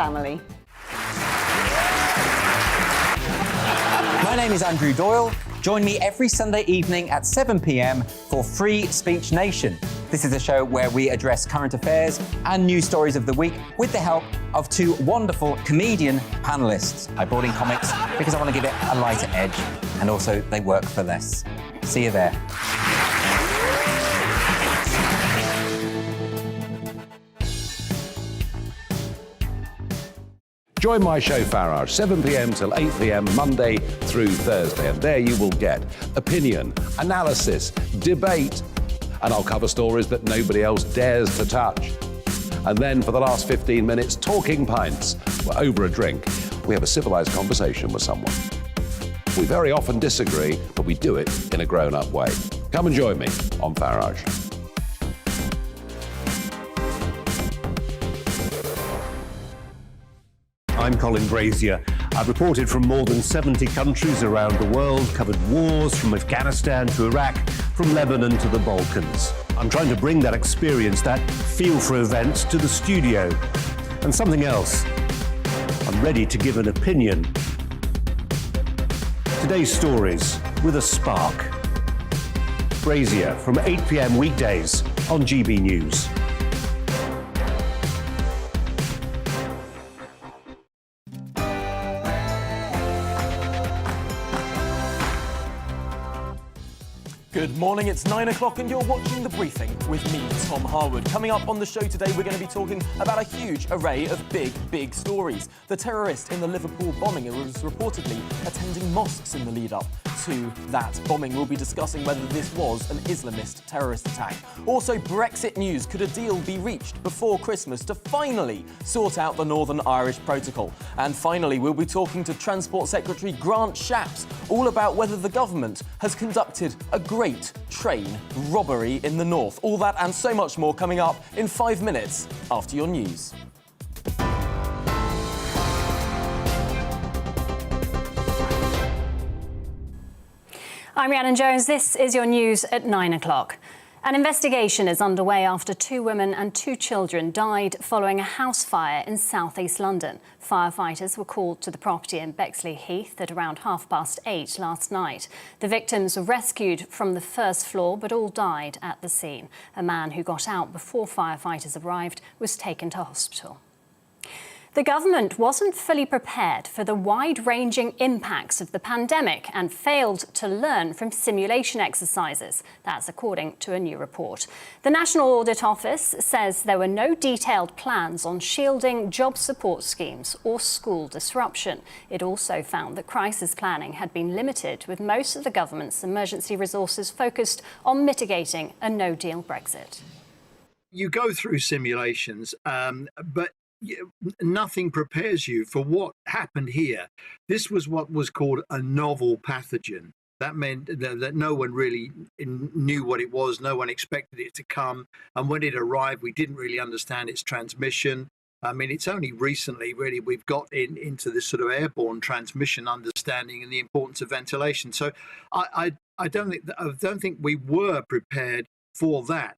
family. My name is Andrew Doyle. Join me every Sunday evening at 7 p.m. for Free Speech Nation. This is a show where we address current affairs and news stories of the week with the help of two wonderful comedian panellists. I brought in comics because I want to give it a lighter edge, and also they work for less. See you there. Join my show Farage, 7 p.m. till 8 p.m. Monday through Thursday, and there you will get opinion, analysis, debate, and I'll cover stories that nobody else dares to touch. And then for the last 15 minutes, talking pints. We're over a drink. We have a civilised conversation with someone. We very often disagree, but we do it in a grown-up way. Come and join me on Farage. I'm Colin Brazier. I've reported from more than 70 countries around the world, covered wars from Afghanistan to Iraq, from Lebanon to the Balkans. I'm trying to bring that experience, that feel for events, to the studio. And something else, I'm ready to give an opinion. Today's stories with a spark. Brazier from 8 p.m. weekdays on GB News. Good morning, it's 9 o'clock and you're watching The Briefing with me, Tom Harwood. Coming up on the show today, we're going to be talking about a huge array of big stories. The terrorist in the Liverpool bombing was reportedly attending mosques in the lead-up to that bombing. We'll be discussing whether this was an Islamist terrorist attack. Also, Brexit news. Could a deal be reached before Christmas to finally sort out the Northern Irish Protocol? And finally, we'll be talking to Transport Secretary Grant Shapps all about whether the government has conducted a great train robbery in the north. All that and so much more coming up in 5 minutes after your news. I'm Rhiannon Jones. This is your news at 9 o'clock. An investigation is underway after 2 women and 2 children died following a house fire in south-east London. Firefighters were called to the property in Bexley Heath at around 8:30 last night. The victims were rescued from the first floor but all died at the scene. A man who got out before firefighters arrived was taken to hospital. The government wasn't fully prepared for the wide-ranging impacts of the pandemic and failed to learn from simulation exercises. That's according to a new report. The National Audit Office says there were no detailed plans on shielding job support schemes or school disruption. It also found that crisis planning had been limited, with most of the government's emergency resources focused on mitigating a no-deal Brexit. You go through simulations, but nothing prepares you for what happened here. This was what was called a novel pathogen. That meant that no one really knew what it was. No one expected it to come. And when it arrived, we didn't really understand its transmission. I mean, it's only recently, really, we've got into this sort of airborne transmission understanding and the importance of ventilation. So I don't think we were prepared for that.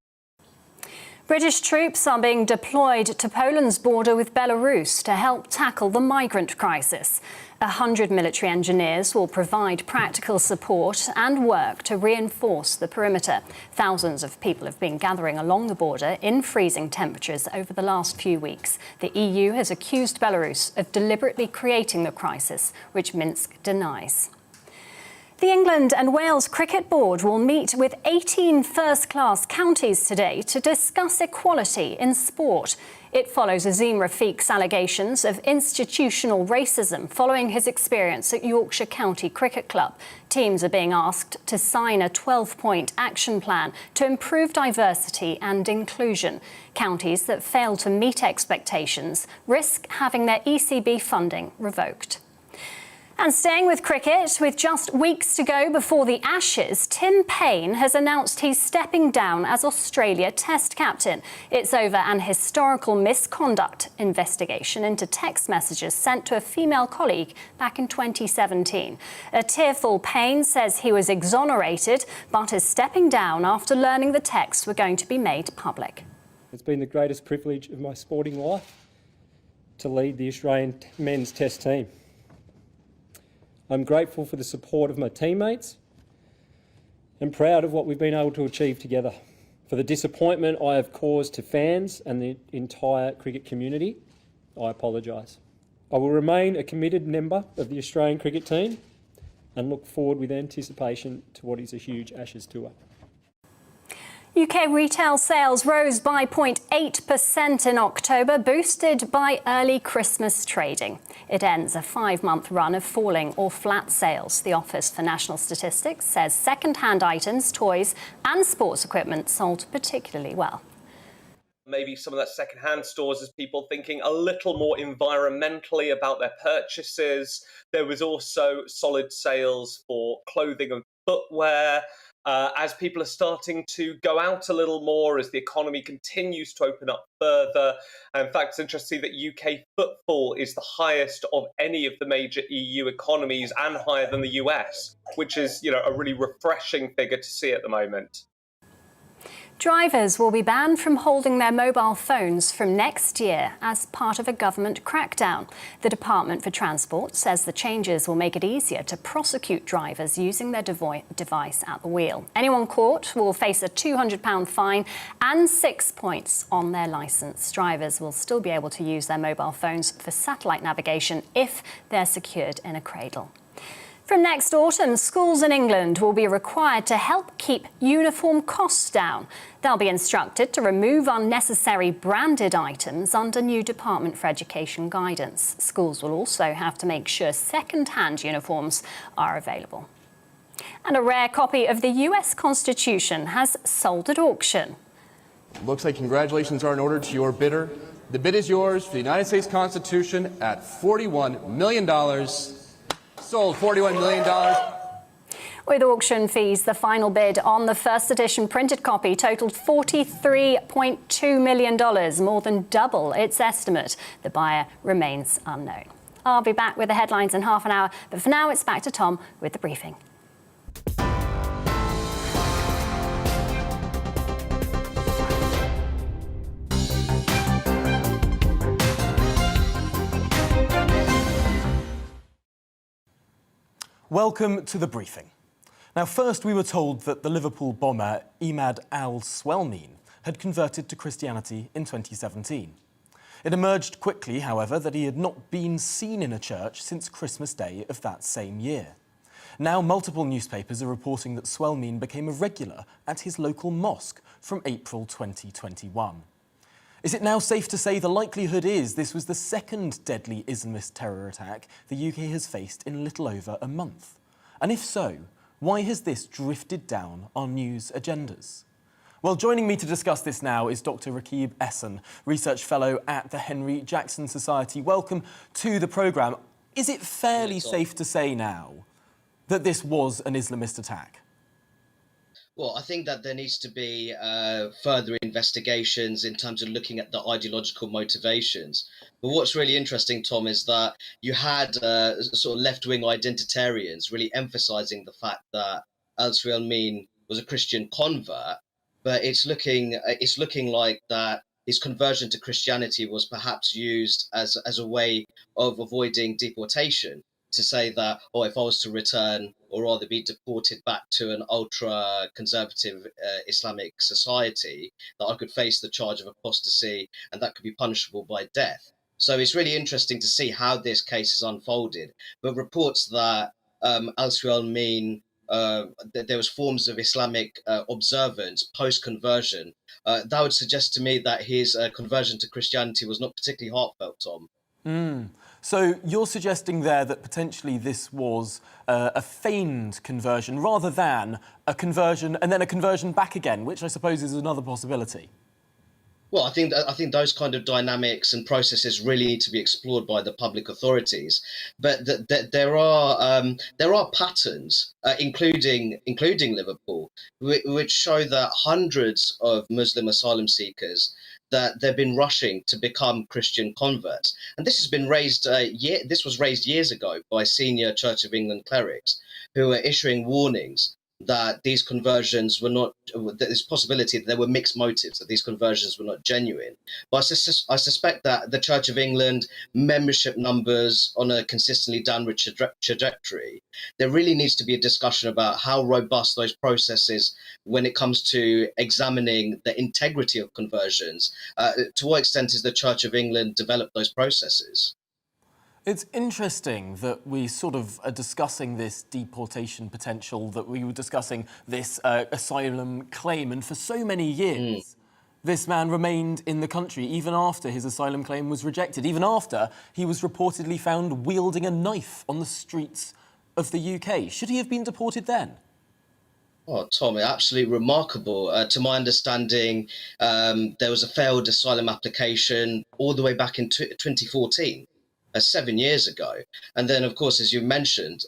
British troops are being deployed to Poland's border with Belarus to help tackle the migrant crisis. 100 military engineers will provide practical support and work to reinforce the perimeter. Thousands of people have been gathering along the border in freezing temperatures over the last few weeks. The EU has accused Belarus of deliberately creating the crisis, which Minsk denies. The England and Wales Cricket Board will meet with 18 first-class counties today to discuss equality in sport. It follows Azim Rafiq's allegations of institutional racism following his experience at Yorkshire County Cricket Club. Teams are being asked to sign a 12-point action plan to improve diversity and inclusion. Counties that fail to meet expectations risk having their ECB funding revoked. And staying with cricket, with just weeks to go before the Ashes, Tim Paine has announced he's stepping down as Australia Test captain. It's over an historical misconduct investigation into text messages sent to a female colleague back in 2017. A tearful Paine says he was exonerated, but is stepping down after learning the texts were going to be made public. It's been the greatest privilege of my sporting life to lead the Australian men's test team. I'm grateful for the support of my teammates and proud of what we've been able to achieve together. For the disappointment I have caused to fans and the entire cricket community, I apologise. I will remain a committed member of the Australian cricket team and look forward with anticipation to what is a huge Ashes tour. UK retail sales rose by 0.8% in October, boosted by early Christmas trading. It ends a 5-month run of falling or flat sales. The Office for National Statistics says second-hand items, toys and sports equipment sold particularly well. Maybe some of that second-hand stores is people thinking a little more environmentally about their purchases. There was also solid sales for clothing and footwear. As people are starting to go out a little more, as the economy continues to open up further. And in fact, it's interesting that UK footfall is the highest of any of the major EU economies and higher than the US, which is, a really refreshing figure to see at the moment. Drivers will be banned from holding their mobile phones from next year as part of a government crackdown. The Department for Transport says the changes will make it easier to prosecute drivers using their device at the wheel. Anyone caught will face a £200 fine and 6 points on their licence. Drivers will still be able to use their mobile phones for satellite navigation if they're secured in a cradle. From next autumn, schools in England will be required to help keep uniform costs down. They'll be instructed to remove unnecessary branded items under new Department for Education guidance. Schools will also have to make sure second-hand uniforms are available. And a rare copy of the US Constitution has sold at auction. Looks like congratulations are in order to your bidder. The bid is yours for the United States Constitution at $41 million. Sold $41 million. With auction fees, the final bid on the first edition printed copy totaled $43.2 million, more than double its estimate. The buyer remains unknown. I'll be back with the headlines in half an hour, but for now it's back to Tom with the briefing. Welcome to the briefing. Now, first we were told that the Liverpool bomber Imad al-Swelmeen had converted to Christianity in 2017. It emerged quickly, however, that he had not been seen in a church since Christmas Day of that same year. Now, multiple newspapers are reporting that Swelmeen became a regular at his local mosque from April 2021. Is it now safe to say the likelihood is this was the second deadly Islamist terror attack the UK has faced in little over a month? And if so, why has this drifted down our news agendas? Well, joining me to discuss this now is Dr. Rakib Ehsan, Research Fellow at the Henry Jackson Society. Welcome to the programme. Is it fairly safe to say now that this was an Islamist attack? Well, I think that there needs to be further investigations in terms of looking at the ideological motivations. But what's really interesting, Tom, is that you had sort of left-wing identitarians really emphasising the fact that al-Swelmeen was a Christian convert, but it's looking like that his conversion to Christianity was perhaps used as a way of avoiding deportation. To say that, if I was to return or rather be deported back to an ultra-conservative Islamic society, that I could face the charge of apostasy and that could be punishable by death. So it's really interesting to see how this case has unfolded. But reports that al-Swelmeen, that there was forms of Islamic observance post-conversion, that would suggest to me that his conversion to Christianity was not particularly heartfelt, Tom. So you're suggesting there that potentially this was a feigned conversion rather than a conversion and then a conversion back again, which I suppose is another possibility. Well, I think those kind of dynamics and processes really need to be explored by the public authorities. But there are patterns, including Liverpool, which show that hundreds of Muslim asylum seekers that they've been rushing to become Christian converts, and this has been raised. This was raised years ago by senior Church of England clerics who are issuing warnings that these conversions were not, there's possibility that there were mixed motives, that these conversions were not genuine. But I suspect that the Church of England membership numbers on a consistently downward trajectory, there really needs to be a discussion about how robust those processes when it comes to examining the integrity of conversions. To what extent is the Church of England developed those processes? It's interesting that we sort of are discussing this deportation potential, that we were discussing this asylum claim, and for so many years, this man remained in the country even after his asylum claim was rejected, even after he was reportedly found wielding a knife on the streets of the UK. Should he have been deported then? Oh, Tommy, absolutely remarkable. To my understanding, there was a failed asylum application all the way back in 2014. 7 years ago. And then, of course, as you mentioned,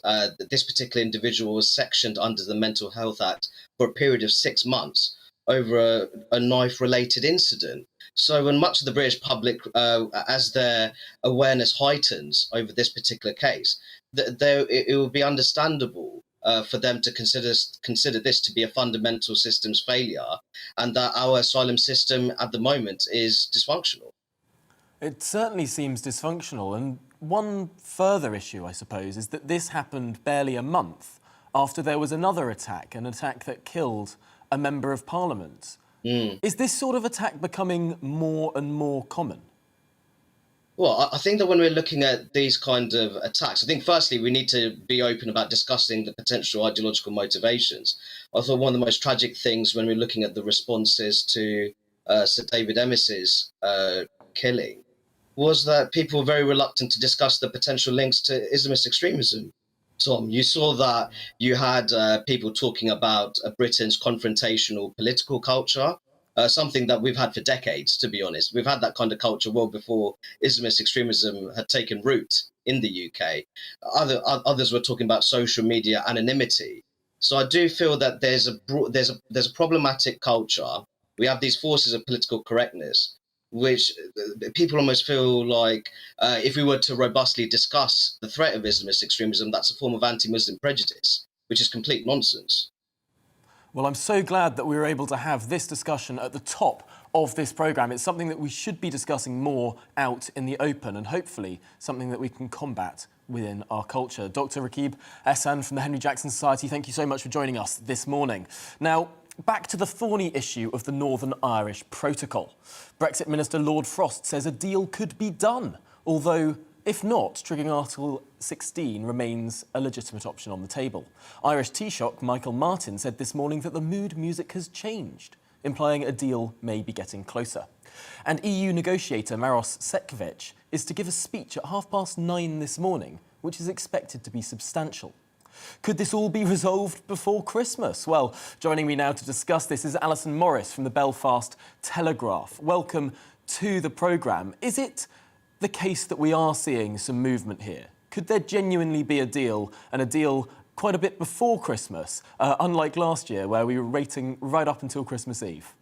this particular individual was sectioned under the Mental Health Act for a period of 6 months over a knife-related incident. So when much of the British public, as their awareness heightens over this particular case, it would be understandable for them to consider this to be a fundamental systems failure, and that our asylum system at the moment is dysfunctional. It certainly seems dysfunctional, and one further issue, I suppose, is that this happened barely a month after there was another attack, an attack that killed a member of Parliament. Is this sort of attack becoming more and more common? Well, I think that when we're looking at these kind of attacks, I think firstly we need to be open about discussing the potential ideological motivations. I thought one of the most tragic things when we're looking at the responses to Sir David Emmis's killing was that people were very reluctant to discuss the potential links to Islamist extremism. Tom, you saw that you had people talking about Britain's confrontational political culture, something that we've had for decades, to be honest. We've had that kind of culture well before Islamist extremism had taken root in the UK. Others were talking about social media anonymity. So I do feel that there's a problematic culture. We have these forces of political correctness, which people almost feel like if we were to robustly discuss the threat of Islamist extremism, that's a form of anti-Muslim prejudice, which is complete nonsense. Well, I'm so glad that we were able to have this discussion at the top of this programme. It's something that we should be discussing more out in the open, and hopefully something that we can combat within our culture. Dr. Rakib Ehsan from the Henry Jackson Society, thank you so much for joining us this morning. Now, back to the thorny issue of the Northern Irish Protocol. Brexit Minister Lord Frost says a deal could be done, although if not, triggering Article 16 remains a legitimate option on the table. Irish Taoiseach Michael Martin said this morning that the mood music has changed, implying a deal may be getting closer. And EU negotiator Maros Sefcovic is to give a speech at 9:30 this morning, which is expected to be substantial. Could this all be resolved before Christmas? Well, joining me now to discuss this is Alison Morris from the Belfast Telegraph. Welcome to the programme. Is it the case that we are seeing some movement here? Could there genuinely be a deal, and a deal quite a bit before Christmas, unlike last year where we were waiting right up until Christmas Eve?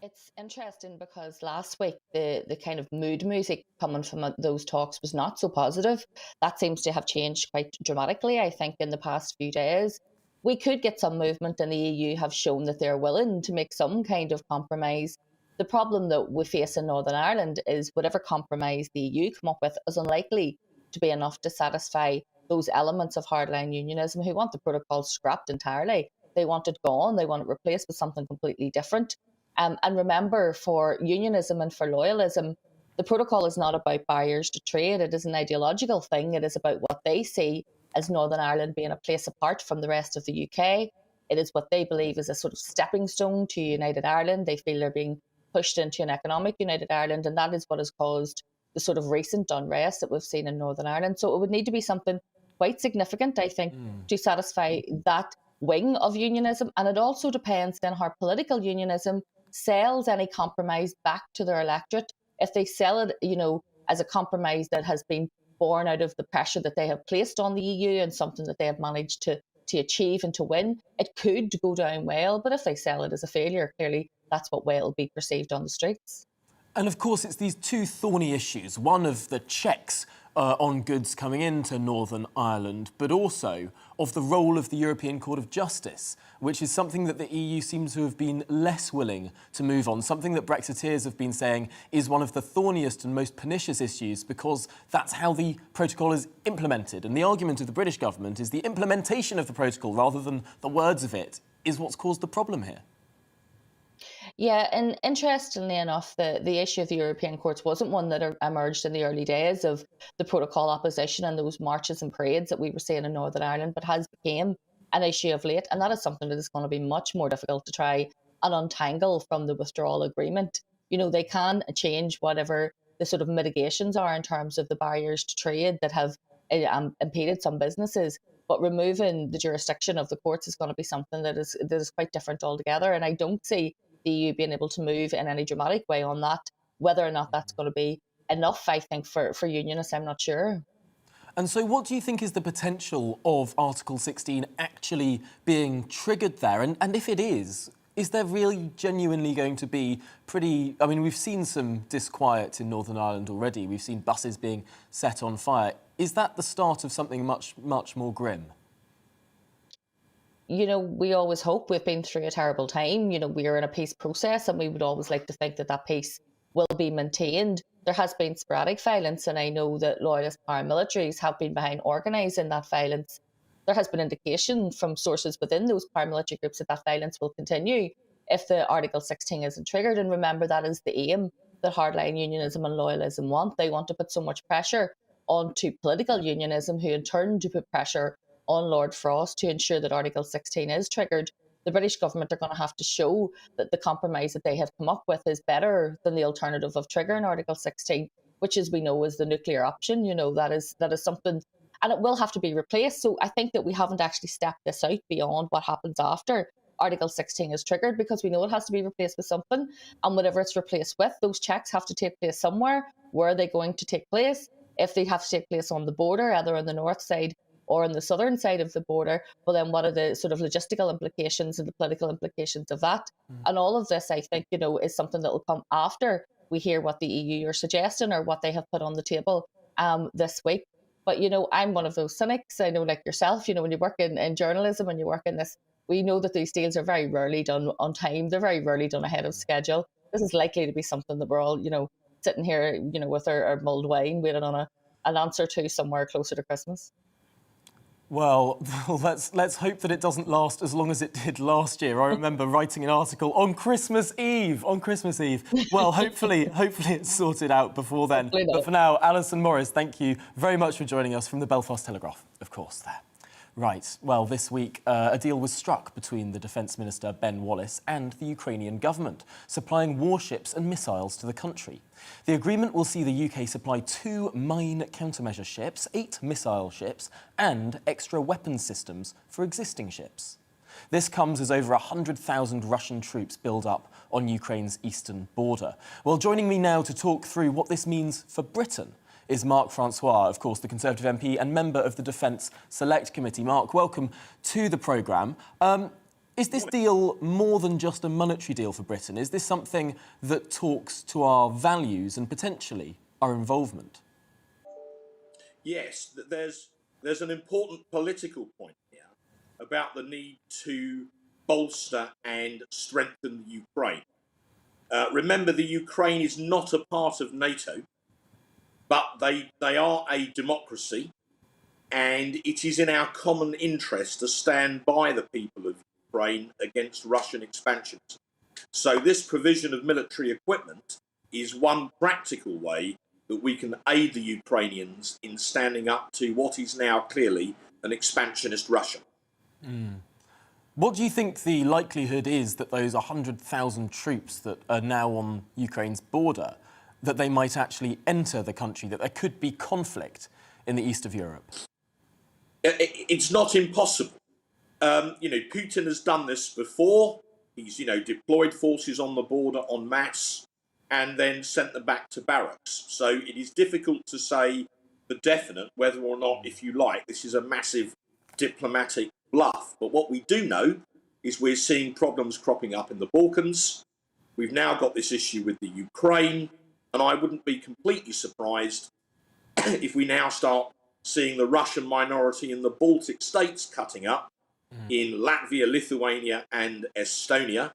It's interesting because last week the kind of mood music coming from those talks was not so positive. That seems to have changed quite dramatically, I think, in the past few days. We could get some movement, and the EU have shown that they're willing to make some kind of compromise. The problem that we face in Northern Ireland is whatever compromise the EU come up with is unlikely to be enough to satisfy those elements of hardline unionism who want the protocol scrapped entirely. They want it gone. They want it replaced with something completely different. And remember, for unionism and for loyalism, the protocol is not about barriers to trade. It is an ideological thing. It is about what they see as Northern Ireland being a place apart from the rest of the UK. It is what they believe is a sort of stepping stone to United Ireland. They feel they're being pushed into an economic United Ireland, and that is what has caused the sort of recent unrest that we've seen in Northern Ireland. So it would need to be something quite significant, I think, to satisfy that wing of unionism. And it also depends on how political unionism sells any compromise back to their electorate. If they sell it, as a compromise that has been born out of the pressure that they have placed on the EU and something that they have managed to achieve and to win, it could go down well. But if they sell it as a failure, clearly that's what will be perceived on the streets. And of course, it's these two thorny issues. One of the checks on goods coming into Northern Ireland, but also of the role of the European Court of Justice, which is something that the EU seems to have been less willing to move on, something that Brexiteers have been saying is one of the thorniest and most pernicious issues because that's how the protocol is implemented. And the argument of the British government is the implementation of the protocol, rather than the words of it, is what's caused the problem here. Yeah, and interestingly enough, the issue of the European courts wasn't one that emerged in the early days of the protocol opposition and those marches and parades that we were seeing in Northern Ireland, but has become an issue of late. And that is something that is going to be much more difficult to try and untangle from the withdrawal agreement. You know, they can change whatever the sort of mitigations are in terms of the barriers to trade that have impeded some businesses. But removing the jurisdiction of the courts is going to be something that is quite different altogether. And I don't see the EU being able to move in any dramatic way on that. Whether or not that's going to be enough, I think, for unionists, I'm not sure. And so what do you think is the potential of Article 16 actually being triggered there? And if it is there really genuinely going to be pretty... I mean, we've seen some disquiet in Northern Ireland already. We've seen buses being set on fire. Is that the start of something much, much more grim? You know, we always hope. We've been through a terrible time. You know, we are in a peace process and we would always like to think that that peace will be maintained. There has been sporadic violence, and I know that loyalist paramilitaries have been behind organising that violence. There has been indication from sources within those paramilitary groups that that violence will continue if the Article 16 isn't triggered. And remember, that is the aim that hardline unionism and loyalism want. They want to put so much pressure onto political unionism, who in turn do put pressure on Lord Frost to ensure that Article 16 is triggered. The British government are going to have to show that the compromise that they have come up with is better than the alternative of triggering Article 16, which, as we know, is the nuclear option. You know, that is something, and it will have to be replaced. So I think that we haven't actually stepped this out beyond what happens after Article 16 is triggered, because we know it has to be replaced with something. And whatever it's replaced with, those checks have to take place somewhere. Where are they going to take place? If they have to take place on the border, either on the north side or on the southern side of the border, well, then what are the sort of logistical implications and the political implications of that? And all of this, I think, you know, is something that will come after we hear what the EU are suggesting or what they have put on the table this week. But, you know, I'm one of those cynics. I know, like yourself, you know, when you work in journalism and you work in this, we know that these deals are very rarely done on time. They're very rarely done ahead of schedule. This is likely to be something that we're all, you know, sitting here, you know, with our mulled wine, waiting on an answer to somewhere closer to Christmas. Well, let's hope that it doesn't last as long as it did last year. I remember writing an article on Christmas Eve. Well, hopefully it's sorted out before then. But for now, Alison Morris, thank you very much for joining us from the Belfast Telegraph, of course, there. Right, well, this week a deal was struck between the Defence Minister, Ben Wallace, and the Ukrainian government, supplying warships and missiles to the country. The agreement will see the UK supply 2 mine countermeasure ships, 8 missile ships, and extra weapons systems for existing ships. This comes as over 100,000 Russian troops build up on Ukraine's eastern border. Well, joining me now to talk through what this means for Britain is Mark Francois, of course, the Conservative MP and member of the Defence Select Committee. Mark, welcome to the programme. Is this deal more than just a monetary deal for Britain? Is this something that talks to our values and potentially our involvement? Yes, there's an important political point here about the need to bolster and strengthen the Ukraine. Remember, the Ukraine is not a part of NATO, but they are a democracy, and it is in our common interest to stand by the people of Ukraine against Russian expansionism. So this provision of military equipment is one practical way that we can aid the Ukrainians in standing up to what is now clearly an expansionist Russia. What do you think the likelihood is that those 100,000 troops that are now on Ukraine's border, that they might actually enter the country, that there could be conflict in the east of Europe? It's not impossible. Putin has done this before. He's, deployed forces on the border en masse and then sent them back to barracks. So it is difficult to say the definite whether or not, if you like, this is a massive diplomatic bluff. But what we do know is we're seeing problems cropping up in the Balkans. We've now got this issue with the Ukraine. And I wouldn't be completely surprised if we now start seeing the Russian minority in the Baltic states cutting up in Latvia, Lithuania, and Estonia.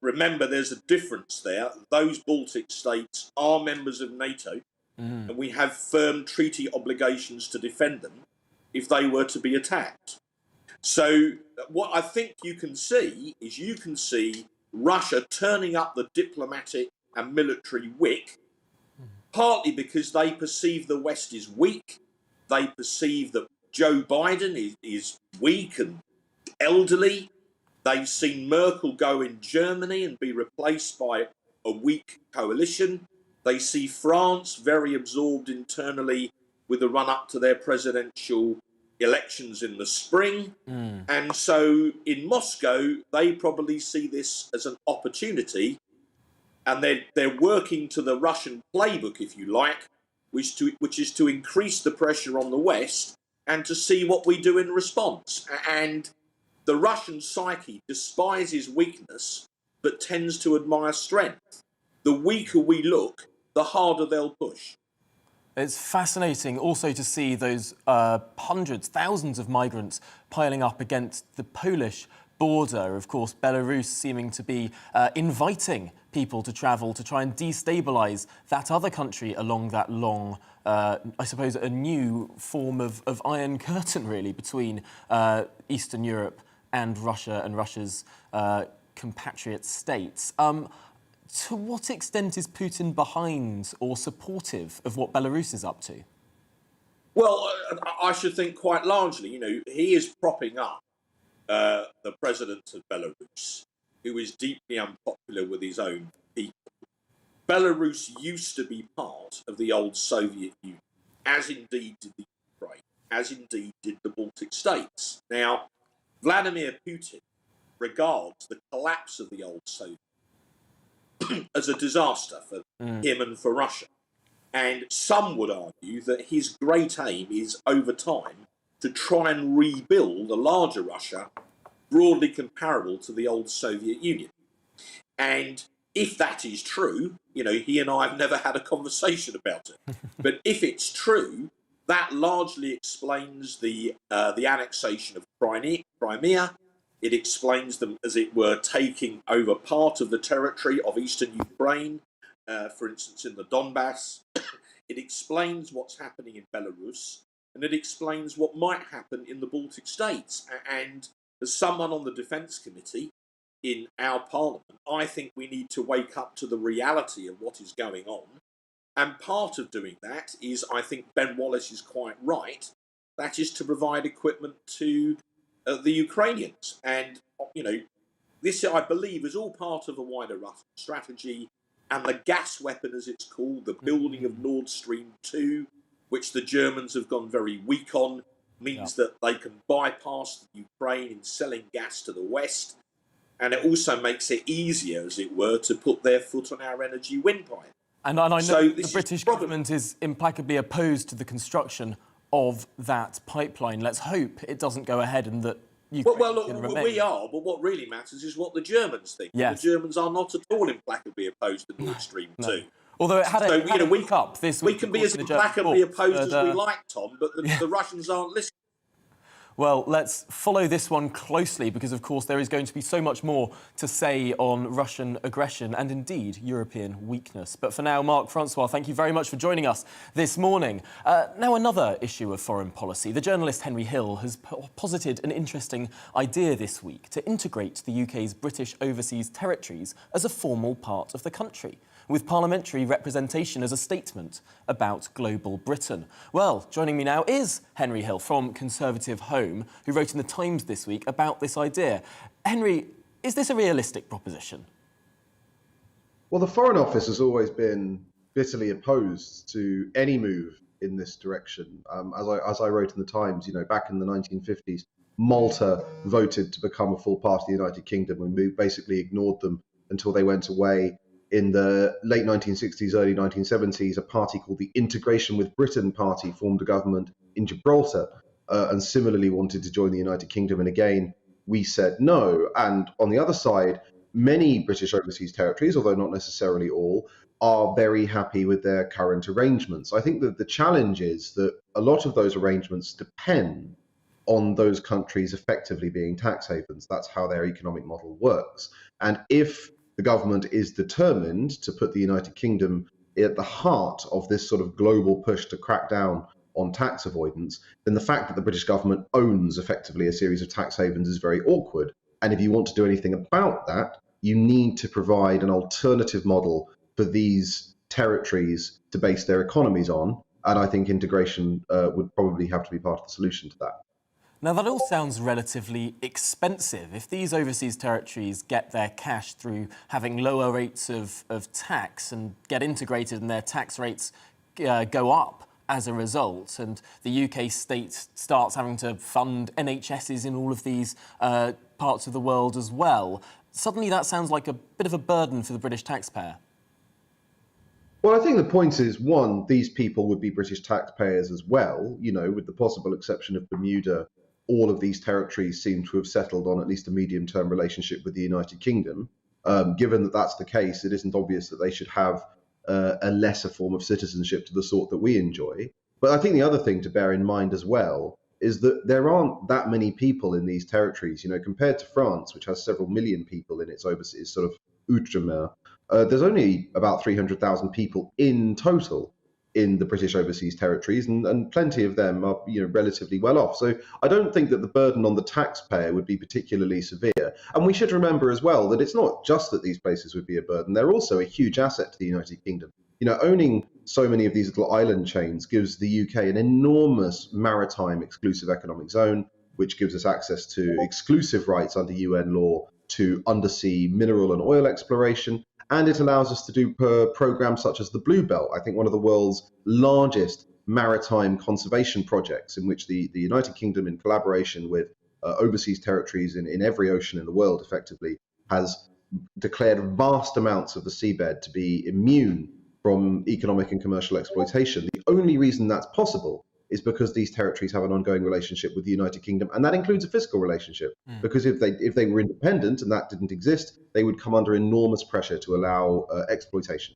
Remember, there's a difference there. Those Baltic states are members of NATO, and we have firm treaty obligations to defend them if they were to be attacked. So what I think you can see Russia turning up the diplomatic and military wick, partly because they perceive the West is weak. They perceive that Joe Biden is weak and elderly. They've seen Merkel go in Germany and be replaced by a weak coalition. They see France very absorbed internally with the run-up to their presidential elections in the spring. And so in Moscow, they probably see this as an opportunity, and they're working to the Russian playbook, if you like, which is to increase the pressure on the West and to see what we do in response. And the Russian psyche despises weakness, but tends to admire strength. The weaker we look, the harder they'll push. It's fascinating also to see those hundreds, thousands of migrants piling up against the Polish border. Of course, Belarus seeming to be inviting people to travel to try and destabilise that other country along that long, I suppose, a new form of Iron Curtain, really, between Eastern Europe and Russia and Russia's compatriot states. To what extent is Putin behind or supportive of what Belarus is up to? Well, I should think quite largely, he is propping up the president of Belarus, who is deeply unpopular with his own people. Belarus used to be part of the old Soviet Union, as indeed did the Ukraine, as indeed did the Baltic states. Now, Vladimir Putin regards the collapse of the old Soviet as a disaster for him and for Russia. And some would argue that his great aim is, over time, to try and rebuild a larger Russia broadly comparable to the old Soviet Union. And if that is true, he and I have never had a conversation about it. But if it's true, that largely explains the annexation of Crimea. It explains them, as it were, taking over part of the territory of eastern Ukraine, for instance, in the Donbass. It explains what's happening in Belarus, and it explains what might happen in the Baltic states. And as someone on the Defence Committee in our Parliament, I think we need to wake up to the reality of what is going on. And part of doing that is, I think Ben Wallace is quite right, that is to provide equipment to the Ukrainians. And, this, I believe, is all part of a wider Russian strategy. And the gas weapon, as it's called, the building of Nord Stream 2, which the Germans have gone very weak on, means that they can bypass the Ukraine in selling gas to the West. And it also makes it easier, as it were, to put their foot on our energy windpipe. And I know the British government is implacably opposed to the construction of that pipeline. Let's hope it doesn't go ahead and that Ukraine can remain. We are, but what really matters is what the Germans think. Yes. The Germans are not at all implacably opposed to Nord Stream 2. Although it had a week up this week. We can be as implacably opposed as we like, Tom, but the Russians aren't listening. Well, let's follow this one closely because, of course, there is going to be so much more to say on Russian aggression and, indeed, European weakness. But for now, Marc Francois, thank you very much for joining us this morning. Now, another issue of foreign policy. The journalist Henry Hill has posited an interesting idea this week to integrate the UK's British overseas territories as a formal part of the country, with parliamentary representation as a statement about global Britain. Well, joining me now is Henry Hill from Conservative Home, who wrote in The Times this week about this idea. Henry, is this a realistic proposition? Well, the Foreign Office has always been bitterly opposed to any move in this direction. As I wrote in The Times, back in the 1950s, Malta voted to become a full part of the United Kingdom, and we basically ignored them until they went away. In the late 1960s, early 1970s, a party called the Integration with Britain Party formed a government in Gibraltar and similarly wanted to join the United Kingdom. And again, we said no. And on the other side, many British overseas territories, although not necessarily all, are very happy with their current arrangements. I think that the challenge is that a lot of those arrangements depend on those countries effectively being tax havens. That's how their economic model works. And if the government is determined to put the United Kingdom at the heart of this sort of global push to crack down on tax avoidance, then the fact that the British government owns effectively a series of tax havens is very awkward. And if you want to do anything about that, you need to provide an alternative model for these territories to base their economies on. And I think integration would probably have to be part of the solution to that. Now, that all sounds relatively expensive. If these overseas territories get their cash through having lower rates of tax and get integrated and their tax rates go up as a result, and the UK state starts having to fund NHSs in all of these parts of the world as well, suddenly that sounds like a bit of a burden for the British taxpayer. Well, I think the point is, one, these people would be British taxpayers as well. You know, with the possible exception of Bermuda, all of these territories seem to have settled on at least a medium-term relationship with the United Kingdom. Given that that's the case, it isn't obvious that they should have a lesser form of citizenship to the sort that we enjoy. But I think the other thing to bear in mind as well is that there aren't that many people in these territories. You know, compared to France, which has several million people in its overseas sort of outre-mer, there's only about 300,000 people in total in the British overseas territories, and plenty of them are, you know, relatively well off. So I don't think that the burden on the taxpayer would be particularly severe. And we should remember as well that it's not just that these places would be a burden. They're also a huge asset to the United Kingdom. You know, owning so many of these little island chains gives the UK an enormous maritime exclusive economic zone, which gives us access to exclusive rights under UN law to undersea mineral and oil exploration. And it allows us to do programs such as the Blue Belt, I think one of the world's largest maritime conservation projects, in which the United Kingdom, in collaboration with overseas territories in every ocean in the world, effectively, has declared vast amounts of the seabed to be immune from economic and commercial exploitation. The only reason that's possible is because these territories have an ongoing relationship with the United Kingdom, and that includes a fiscal relationship. Because if they were independent and that didn't exist, they would come under enormous pressure to allow exploitation.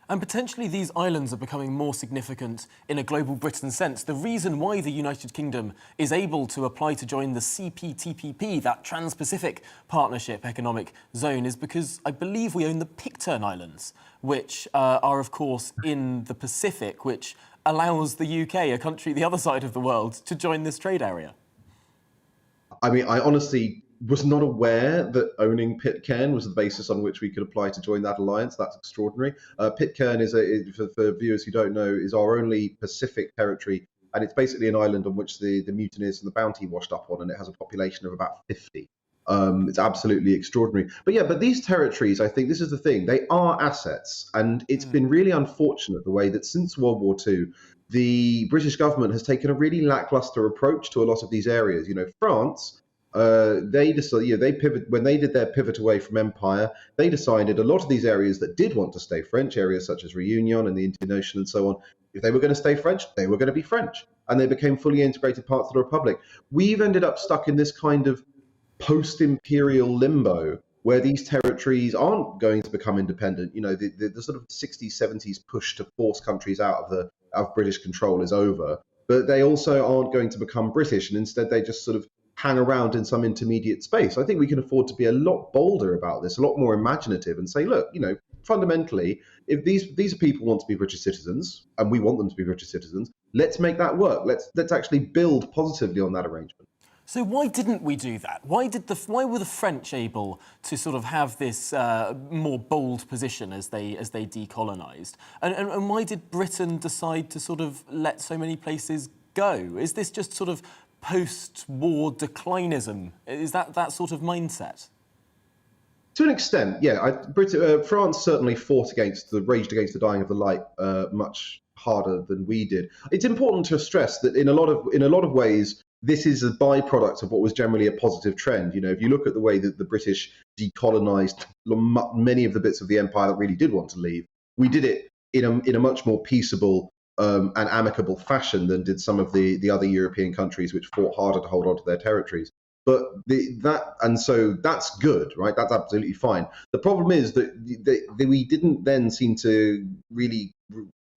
And potentially these islands are becoming more significant in a global Britain sense. The reason why the United Kingdom is able to apply to join the CPTPP, that Trans-Pacific Partnership Economic Zone, is because I believe we own the Pitcairn Islands, which are, of course, in the Pacific, which allows the UK, a country the other side of the world, to join this trade area. I mean, I honestly was not aware that owning Pitcairn was the basis on which we could apply to join that alliance. That's extraordinary. Pitcairn is, for viewers who don't know, is our only Pacific territory, and it's basically an island on which the Mutineers and the Bounty washed up on, and it has a population of about 50. It's absolutely extraordinary. But yeah, but these territories, I think this is the thing, they are assets. And it's been really unfortunate the way that since World War II, the British government has taken a really lackluster approach to a lot of these areas. You know, France, they decided, you know, they pivot when they did their pivot away from empire. They decided a lot of these areas that did want to stay French, areas such as Réunion and the Indian Ocean and so on, if they were going to stay French, they were going to be French, and they became fully integrated parts of the Republic. We've ended up stuck in this kind of post-imperial limbo where these territories aren't going to become independent. You know, the sort of 60s, 70s push to force countries out of British control is over, but they also aren't going to become British, and instead they just sort of hang around in some intermediate space. I think we can afford to be a lot bolder about this, a lot more imaginative, and say, look, you know, fundamentally, if these people want to be British citizens, and we want them to be British citizens, let's make that work. Let's actually build positively on that arrangement. So why didn't we do that? Why were the French able to sort of have this more bold position as they decolonised? And why did Britain decide to sort of let so many places go? Is this just sort of post-war declinism? Is that sort of mindset? To an extent, yeah. France certainly raged against the dying of the light much harder than we did. It's important to stress that in a lot of ways, this is a byproduct of what was generally a positive trend. You know, if you look at the way that the British decolonized many of the bits of the empire that really did want to leave, we did it in a much more peaceable and amicable fashion than did some of the other European countries which fought harder to hold on to their territories. But so that's good, right? That's absolutely fine. The problem is that we didn't then seem to really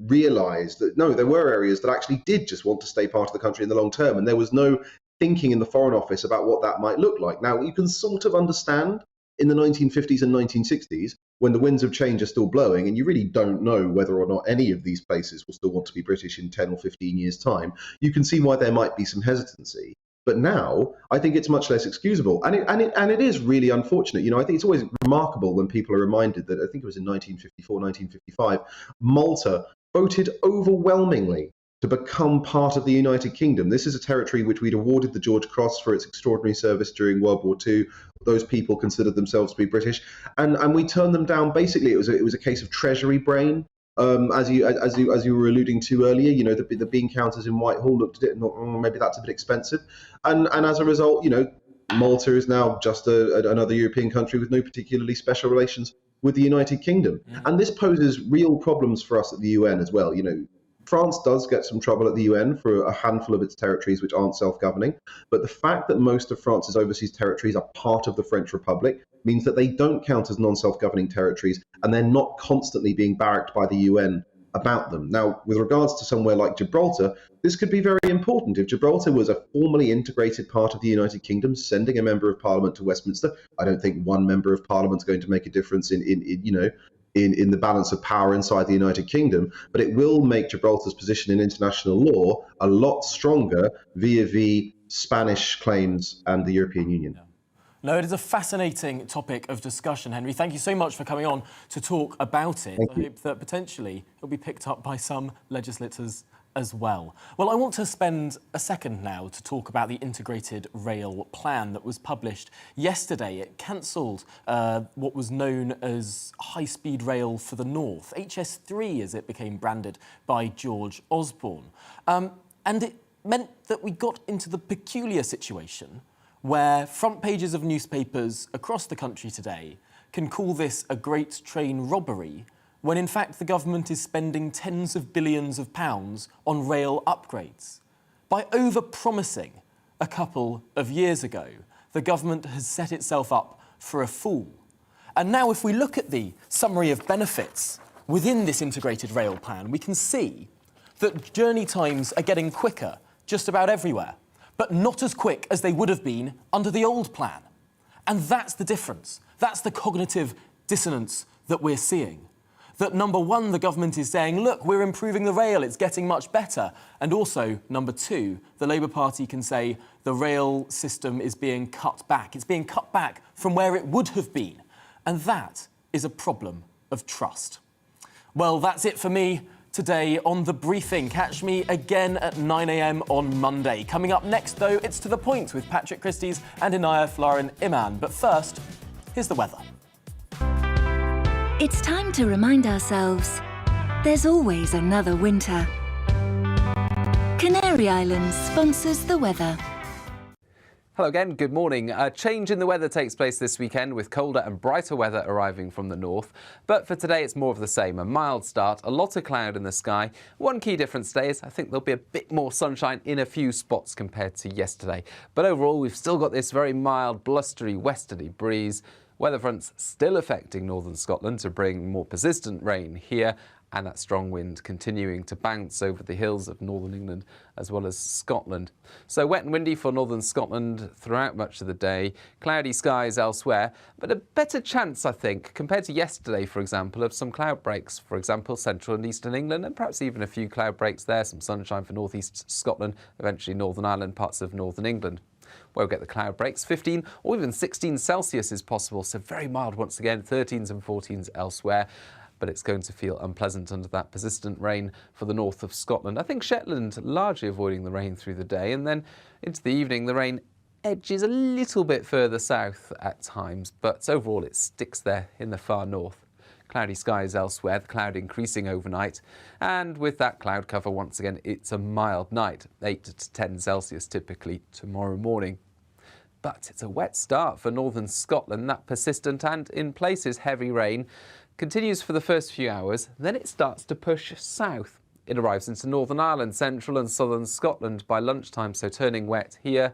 realize that, no, there were areas that actually did just want to stay part of the country in the long term, and there was no thinking in the Foreign Office about what that might look like. Now, you can sort of understand in the 1950s and 1960s, when the winds of change are still blowing, and you really don't know whether or not any of these places will still want to be British in 10 or 15 years' time, you can see why there might be some hesitancy. But now, I think it's much less excusable. And it is really unfortunate. I think it's always remarkable when people are reminded that, I think it was in 1954, 1955, Malta voted overwhelmingly to become part of the United Kingdom. This is a territory which we'd awarded the George Cross for its extraordinary service during World War II. Those people considered themselves to be British, and we turned them down. Basically, it was a case of treasury brain, as you were alluding to earlier. The bean counters in Whitehall looked at it and thought, maybe that's a bit expensive, and as a result, Malta is now just another European country with no particularly special relations with the United Kingdom, and this poses real problems for us at the UN as well. France does get some trouble at the UN for a handful of its territories which aren't self-governing, but the fact that most of France's overseas territories are part of the French Republic means that they don't count as non-self-governing territories, and they're not constantly being barracked by the UN about them. Now, with regards to somewhere like Gibraltar, this could be very important. If Gibraltar was a formally integrated part of the United Kingdom, sending a member of Parliament to Westminster, I don't think one member of Parliament is going to make a difference in the balance of power inside the United Kingdom, but it will make Gibraltar's position in international law a lot stronger vis-a-vis Spanish claims and the European Union. No, it is a fascinating topic of discussion, Henry. Thank you so much for coming on to talk about it. I hope that potentially it'll be picked up by some legislators as well. Well, I want to spend a second now to talk about the integrated rail plan that was published yesterday. It cancelled what was known as high-speed rail for the north, HS3 as it became branded by George Osborne. And it meant that we got into the peculiar situation where front pages of newspapers across the country today can call this a great train robbery, when in fact the government is spending tens of billions of pounds on rail upgrades. By over-promising a couple of years ago, the government has set itself up for a fall. And now if we look at the summary of benefits within this integrated rail plan, we can see that journey times are getting quicker just about everywhere, but not as quick as they would have been under the old plan. And that's the difference. That's the cognitive dissonance that we're seeing. That number one, the government is saying, look, we're improving the rail, it's getting much better. And also, number two, the Labour Party can say the rail system is being cut back. It's being cut back from where it would have been. And that is a problem of trust. Well, that's it for me today on The Briefing. Catch me again at 9 a.m. on Monday. Coming up next, though, it's To The Point with Patrick Christys and Inaya Lauren Iman. But first, here's the weather. It's time to remind ourselves there's always another winter. Canary Islands sponsors the weather. Hello again, good morning. A change in the weather takes place this weekend with colder and brighter weather arriving from the north. But for today, it's more of the same. A mild start, a lot of cloud in the sky. One key difference today is I think there'll be a bit more sunshine in a few spots compared to yesterday. But overall, we've still got this very mild, blustery westerly breeze. Weather fronts still affecting northern Scotland to bring more persistent rain here, and that strong wind continuing to bounce over the hills of northern England as well as Scotland. So wet and windy for northern Scotland throughout much of the day. Cloudy skies elsewhere, but a better chance, I think, compared to yesterday, for example, of some cloud breaks. For example, central and eastern England, and perhaps even a few cloud breaks there. Some sunshine for northeast Scotland, eventually Northern Ireland, parts of northern England. We'll get the cloud breaks. 15 or even 16 Celsius is possible, so very mild once again, 13s and 14s elsewhere. But it's going to feel unpleasant under that persistent rain for the north of Scotland. I think Shetland largely avoiding the rain through the day, and then into the evening the rain edges a little bit further south at times, but overall it sticks there in the far north. Cloudy skies elsewhere, the cloud increasing overnight, and with that cloud cover once again it's a mild night, 8 to 10 Celsius typically tomorrow morning. But it's a wet start for northern Scotland. That persistent and in places heavy rain continues for the first few hours, then it starts to push south. It arrives into Northern Ireland, central and southern Scotland by lunchtime, so turning wet here.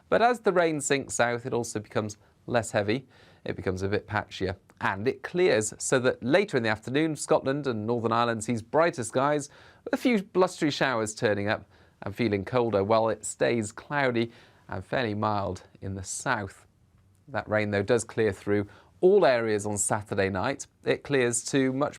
But as the rain sinks south, it also becomes less heavy. It becomes a bit patchier and it clears, so that later in the afternoon, Scotland and Northern Ireland sees brighter skies with a few blustery showers turning up and feeling colder, while it stays cloudy and fairly mild in the south. That rain, though, does clear through all areas on Saturday night. It clears to much